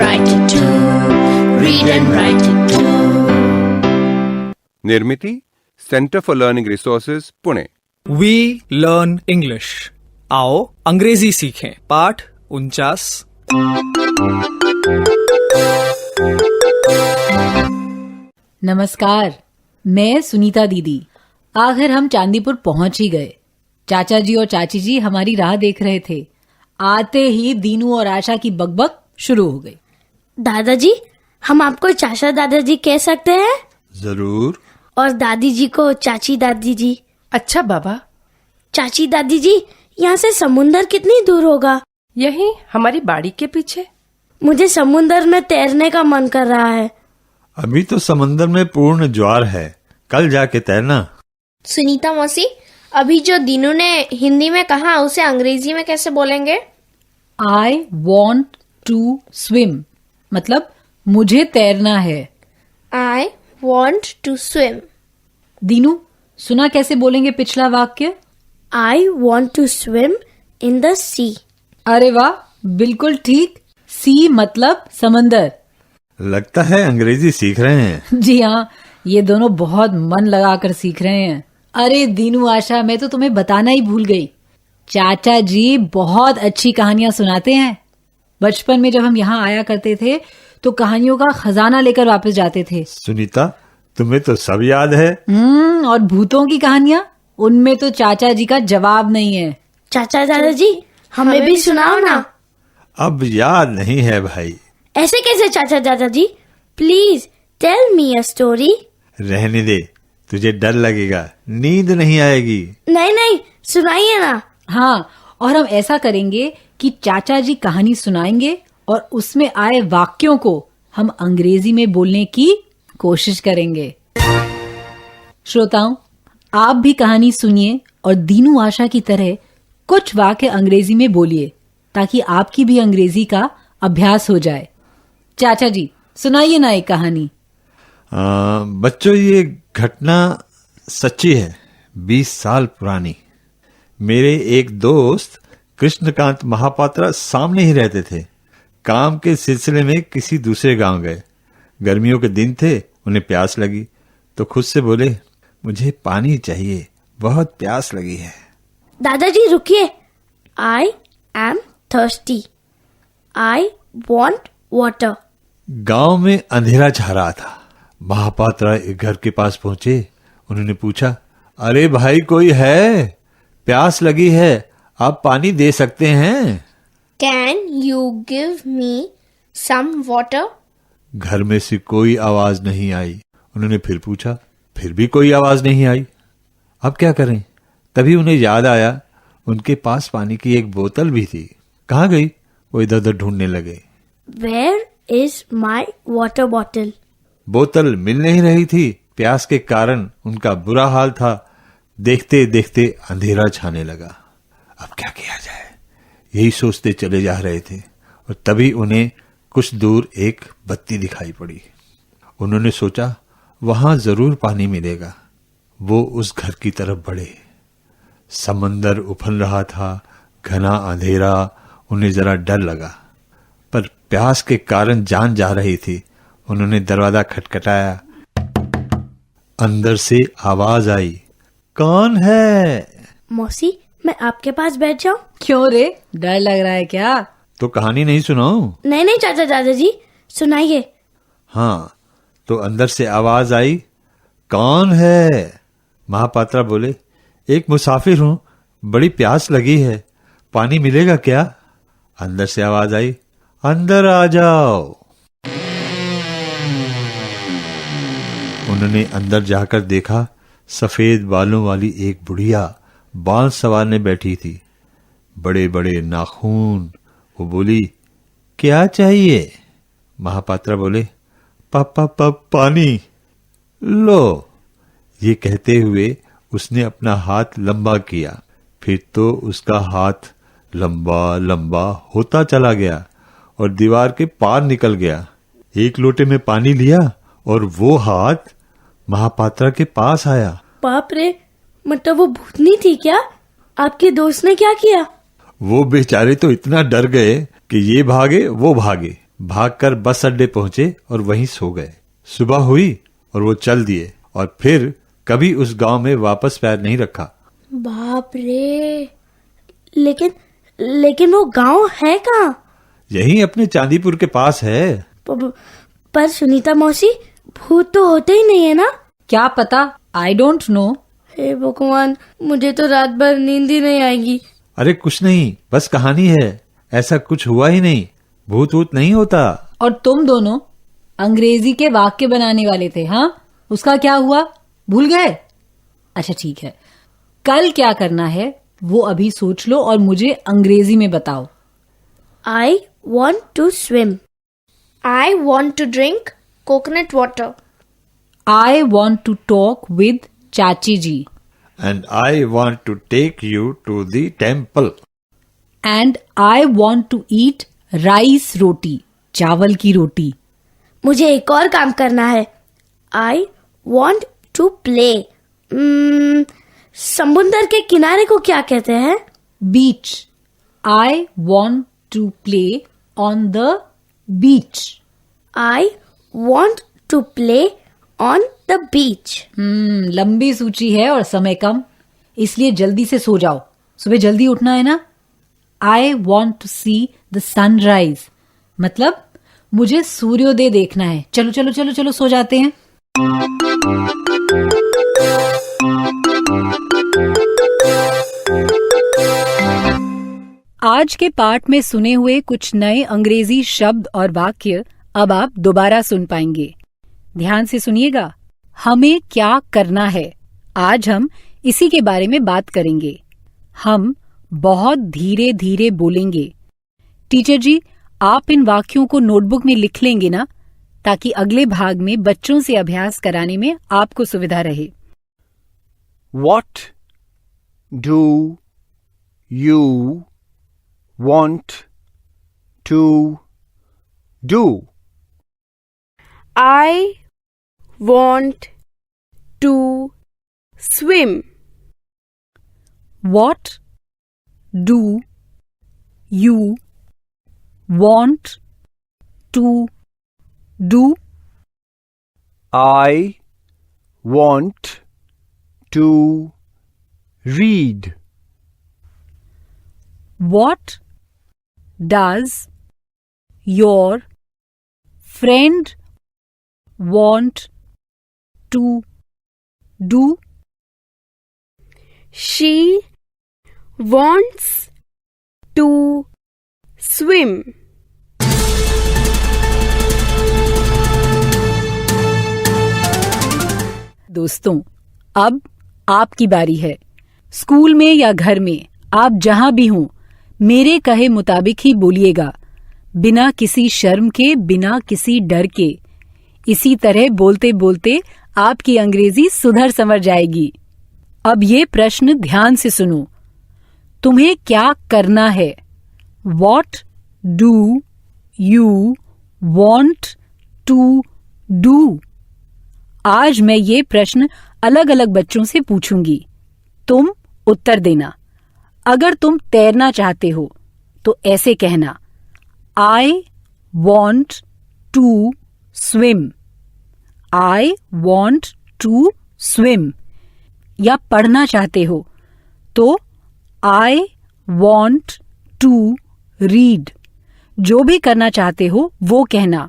write it too. Read and write it too. Nirmiti centre for learning resources Pune. We learn English. आओ अंग्रेजी सीखें। पाठ 49। नमस्कार, मैं सुनीता दीदी। आखिर हम चांदीपुर पहुंच ही गए। चाचा जी और चाची जी हमारी राह देख रहे थे। आते ही दीनू और आशा की बकबक शुरू हो गई। दादाजी, हम आपको चाचा दादाजी कह सकते हैं? जरूर। और दादी जी को चाची दादी जी। अच्छा बाबा। चाची दादी जी, यहाँ से समुंदर कितनी दूर होगा? यही हमारी बाड़ी के पीछे। मुझे समुंदर में तैरने का मन कर रहा है। अभी तो समंदर में पूर्ण ज्वार है, कल जाके तैरना। सुनीता मौसी, अभी जो दीनू ने हिंदी में कहा उसे अंग्रेजी में कैसे बोलेंगे? I want to swim मतलब मुझे तैरना है। I want to swim. Dinu, सुना कैसे बोलेंगे पिछला वाक्य? I want to swim in the sea. अरे वाह, बिल्कुल ठीक। सी मतलब समंदर। लगता है अंग्रेजी सीख रहे हैं। जी हाँ, ये दोनों बहुत मन लगाकर सीख रहे हैं। अरे दीनू आशा, मैं तो तुम्हें बताना ही भूल गई। चाचा जी बहुत अच्छी कहानियां सुनाते हैं। बचपन में जब हम यहाँ आया करते थे तो कहानियों का खजाना लेकर वापस जाते थे। सुनीता, तुम्हें तो सब याद है। और भूतों की कहानियां, उनमें तो चाचा जी का जवाब नहीं है। चाचा दादाजी, हमें भी सुनाओ ना। अब याद नहीं है भाई। ऐसे कैसे चाचा दादाजी? Please tell me a story. रहने दे, तुझे डर लगेगा, नींद नहीं आएगी। नहीं नहीं, सुनाइए ना। हाँ, और हम ऐसा करेंगे कि चाचा जी कहानी सुनाएंगे और उसमें आए वाक्यों को हम अंग्रेजी में बोलने की कोशिश करेंगे। श्रोताओं, आप भी कहानी सुनिए और दीनू आशा की तरह कुछ वाक्य अंग्रेजी में बोलिए ताकि आपकी भी अंग्रेजी का अभ्यास हो जाए। चाचा जी, सुनाइए ना एक कहानी। बच्चों, ये घटना सच्ची है, 20 साल पुरानी। मेरे एक दोस्त कृष्णकांत महापात्रा सामने ही रहते थे। काम के सिलसिले में किसी दूसरे गांव गए। गर्मियों के दिन थे, उन्हें प्यास लगी तो खुद से बोले, मुझे पानी चाहिए, बहुत प्यास लगी है। दादाजी रुकिए। I am thirsty. I want water. गांव में अंधेरा छा रहा था। महापात्रा एक घर के पास पहुंचे। उन्होंने पूछा, अरे भाई, कोई है? प्यास लगी है, आप पानी दे सकते हैं? Can you give me some water? घर में से कोई आवाज नहीं आई। उन्होंने फिर पूछा, फिर भी कोई आवाज नहीं आई। अब क्या करें? तभी उन्हें याद आया, उनके पास पानी की एक बोतल भी थी। कहाँ गई? वो इधर उधर ढूंढने लगे। Where is my water bottle? बोतल मिल नहीं रही थी। प्यास के कारण उनका बुरा हाल था। देखते देखते अंधेरा छाने लगा। अब क्या किया जाए, यही सोचते चले जा रहे थे और तभी उन्हें कुछ दूर एक बत्ती दिखाई पड़ी। उन्होंने सोचा, वहां जरूर पानी मिलेगा। वो उस घर की तरफ बढ़े। समंदर उफल रहा था, घना अंधेरा। उन्हें जरा डर लगा, पर प्यास के कारण जान जा रही थी। उन्होंने दरवाजा खटखटाया। अंदर से आवाज आई, कौन है? मौसी, मैं आपके पास बैठ जाऊं? क्यों रे, डर लग रहा है क्या? तो कहानी नहीं सुनाऊं? नहीं नहीं चाचा दादाजी, सुनाइए। हाँ, तो अंदर से आवाज आई, कौन है? महापात्रा बोले, एक मुसाफिर हूं, बड़ी प्यास लगी है, पानी मिलेगा क्या? अंदर से आवाज आई, अंदर आ जाओ। उन्होंने अंदर जाकर देखा, सफेद बालों वाली एक बुढ़िया बाल संवारने बैठी थी, बड़े बड़े नाखून। वो बोली, क्या चाहिए? महापात्रा बोले, पानी। लो। ये कहते हुए उसने अपना हाथ लंबा किया। फिर तो उसका हाथ लंबा लंबा होता चला गया और दीवार के पार निकल गया। एक लोटे में पानी लिया और वो हाथ महापात्रा के पास आया। बाप रे, मतलब वो भूतनी थी क्या? आपके दोस्त ने क्या किया? वो बेचारे तो इतना डर गए कि ये भागे वो भागे, भागकर बस अड्डे पहुंचे और वहीं सो गए। सुबह हुई और वो चल दिए और फिर कभी उस गांव में वापस पैर नहीं रखा। बाप रे। लेकिन वो गांव है कहाँ? यही अपने चांदीपुर के पास है। पर सुनीता मौसी, भूत तो होते ही नहीं है ना? क्या पता, आई डोंट नो। हे भगवान, मुझे तो रात भर नींद ही नहीं आएगी। अरे कुछ नहीं, बस कहानी है, ऐसा कुछ हुआ ही नहीं, भूत वूत नहीं होता। और तुम दोनों अंग्रेजी के वाक्य बनाने वाले थे, हाँ? उसका क्या हुआ, भूल गए? अच्छा ठीक है, कल क्या करना है वो अभी सोच लो और मुझे अंग्रेजी में बताओ। I want to swim. I want to drink coconut water. I want to talk with चाची जी. And I want to take you to the temple. And I want to eat rice रोटी, चावल की रोटी. मुझे एक और काम करना है। I want to play. समुंदर के किनारे को क्या कहते हैं? Beach. I want to play on the beach. I want to play on the beach. लंबी सूची है और समय कम, इसलिए जल्दी से सो जाओ, सुबह जल्दी उठना है ना। I want to see the sunrise, मतलब मुझे सूर्योदय देखना है। चलो चलो चलो चलो सो जाते हैं। आज के पाठ में सुने हुए कुछ नए अंग्रेजी शब्द और वाक्य अब आप दोबारा सुन पाएंगे। ध्यान से सुनिएगा। हमें क्या करना है, आज हम इसी के बारे में बात करेंगे। हम बहुत धीरे धीरे बोलेंगे। टीचर जी, आप इन वाक्यों को नोटबुक में लिख लेंगे ना, ताकि अगले भाग में बच्चों से अभ्यास कराने में आपको सुविधा रहे। What do you want to do? I want to swim. What do you want to do? I want to read. What does your friend want to do? She wants to swim. दोस्तों, अब आपकी बारी है। School में या घर में, आप जहां भी हों, मेरे कहे मुताबिक ही बोलिएगा, बिना किसी शर्म के, बिना किसी डर के। इसी तरह बोलते बोलते आपकी अंग्रेजी सुधर संवर जाएगी। अब ये प्रश्न ध्यान से सुनो। तुम्हें क्या करना है? What do you want to do? आज मैं ये प्रश्न अलग अलग बच्चों से पूछूंगी, तुम उत्तर देना। अगर तुम तैरना चाहते हो तो ऐसे कहना, I want to swim. I want to swim. या पढ़ना चाहते हो तो I want to read. जो भी करना चाहते हो वो कहना,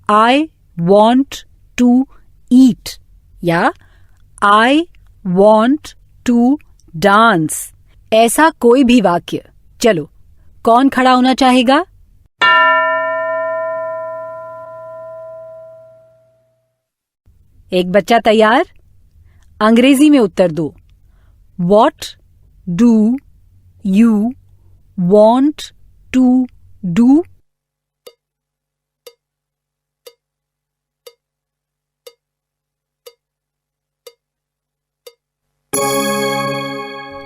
I want to eat या I want to dance. ऐसा कोई भी वाक्य। चलो, कौन खड़ा होना चाहेगा? एक बच्चा तैयार? अंग्रेजी में उत्तर दो। What do you want to do?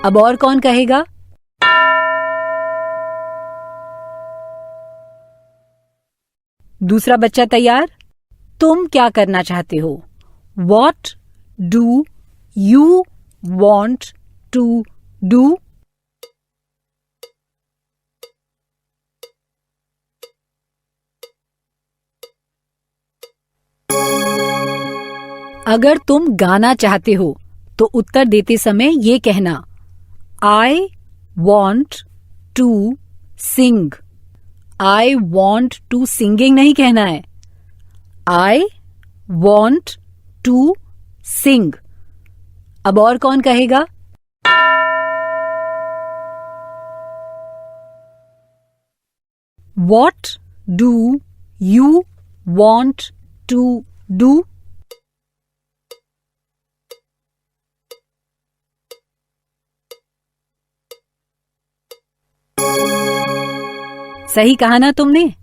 अब और कौन कहेगा? दूसरा बच्चा तैयार? तुम क्या करना चाहते हो? What do you want to do? अगर तुम गाना चाहते हो तो उत्तर देते समय ये कहना, I want to sing. I want to singing नहीं कहना है, I want to sing. अब और कौन कहेगा? What do you want to do? सही कहा ना तुमने।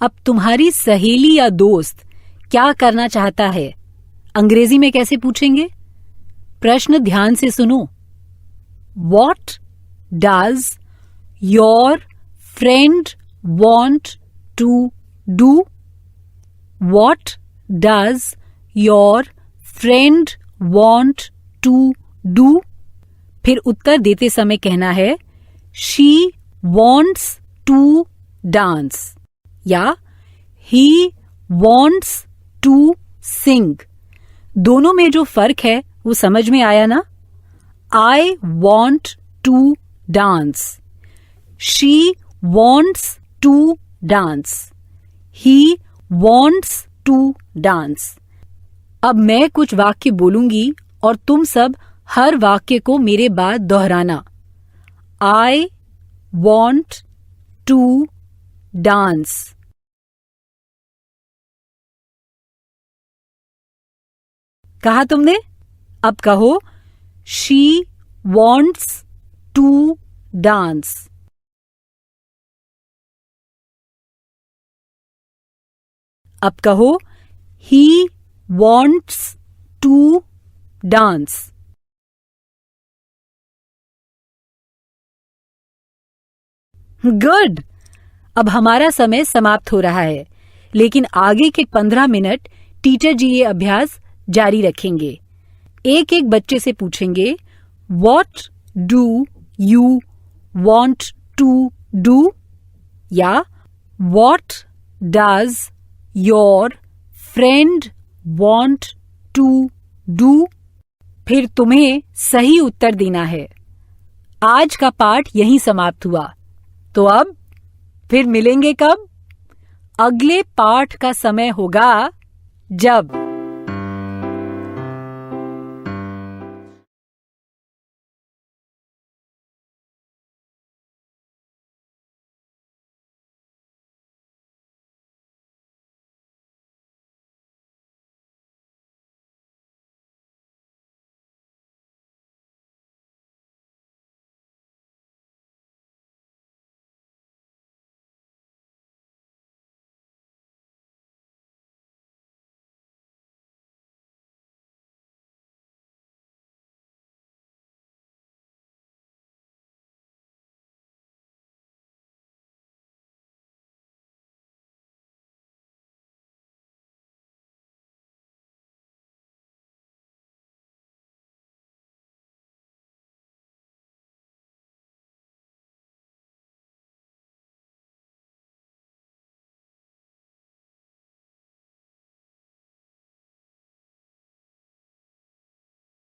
अब तुम्हारी सहेली या दोस्त क्या करना चाहता है, अंग्रेजी में कैसे पूछेंगे? प्रश्न ध्यान से सुनो। What does your friend want to do? What does your friend want to do? फिर उत्तर देते समय कहना है, She wants to dance या he wants to sing. दोनों में जो फर्क है वो समझ में आया ना? I want to dance. She wants to dance. He wants to dance. अब मैं कुछ वाक्य बोलूंगी और तुम सब हर वाक्य को मेरे बाद दोहराना। I want to dance. कहा तुमने? अब कहो, She wants to dance. अब कहो, He wants to dance. Good. अब हमारा समय समाप्त हो रहा है, लेकिन आगे के 15 मिनट टीचर जी ये अभ्यास जारी रखेंगे। एक एक बच्चे से पूछेंगे, What do you want to do? या What does your friend want to do? फिर तुम्हें सही उत्तर देना है। आज का पाठ यहीं समाप्त हुआ। तो अब फिर मिलेंगे कब? अगले पाठ का समय होगा जब